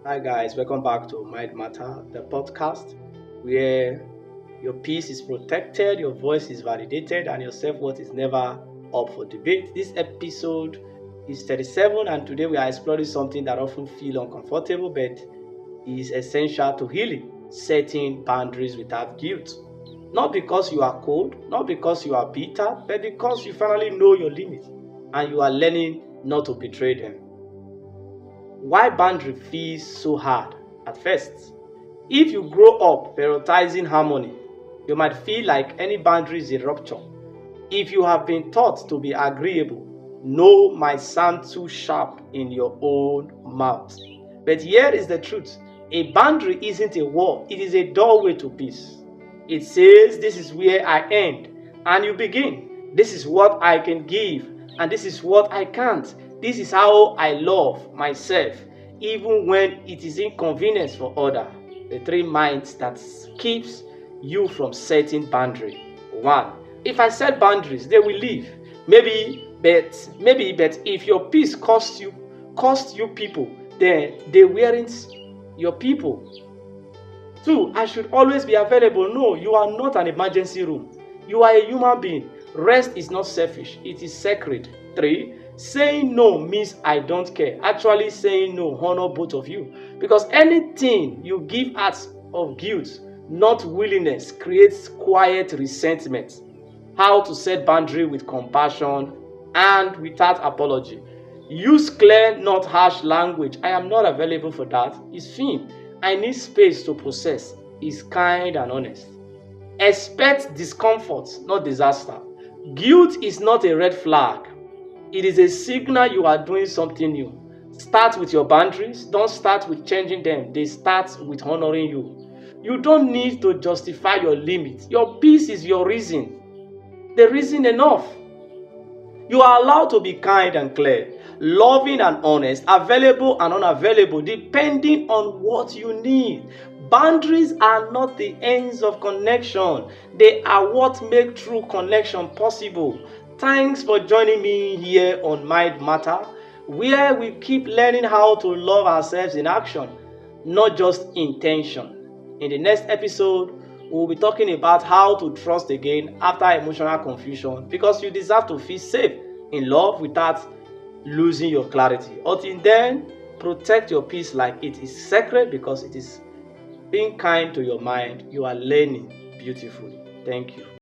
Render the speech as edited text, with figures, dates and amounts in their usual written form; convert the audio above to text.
Hi guys, welcome back to Mind Matter, the podcast where your peace is protected, your voice is validated, and your self-worth is never up for debate. This episode is 37, and today we are exploring something that often feel uncomfortable but is essential to healing, setting boundaries without guilt. Not because you are cold, not because you are bitter, but because you finally know your limits and you are learning not to betray them. Why boundary feels so hard at first? If you grow up prioritizing harmony, you might feel like any boundary is a rupture. If you have been taught to be agreeable, no might sound too sharp in your own mouth. But here is the truth. A boundary isn't a wall, it is a doorway to peace. It says, this is where I end, and you begin. This is what I can give, and this is what I can't. This is how I love myself, even when it is inconvenience for others. The three minds that keeps you from setting boundary. One, if I set boundaries, they will leave. Maybe, but if your peace cost you people, then they weren't your people. Two, I should always be available. No, you are not an emergency room. You are a human being. Rest is not selfish, it is sacred. Three, saying no means I don't care. Actually, saying no honor both of you. Because anything you give out of guilt, not willingness, creates quiet resentment. How to set boundary with compassion and without apology. Use clear, not harsh language. I am not available for that. It's firm. I need space to process. Is kind and honest. Expect discomfort, not disaster. Guilt is not a red flag. It is a signal you are doing something new. Start with your boundaries. Don't start with changing them. They start with honoring you. You don't need to justify your limits. Your peace is your reason. The reason enough. You are allowed to be kind and clear, loving and honest, available and unavailable, depending on what you need. Boundaries are not the ends of connection, they are what make true connection possible. Thanks for joining me here on Mind Matter, where we keep learning how to love ourselves in action, not just intention. In the next episode, we'll be talking about how to trust again after emotional confusion because you deserve to feel safe in love without losing your clarity. Until then, protect your peace like it is sacred because it is being kind to your mind. You are learning beautifully. Thank you.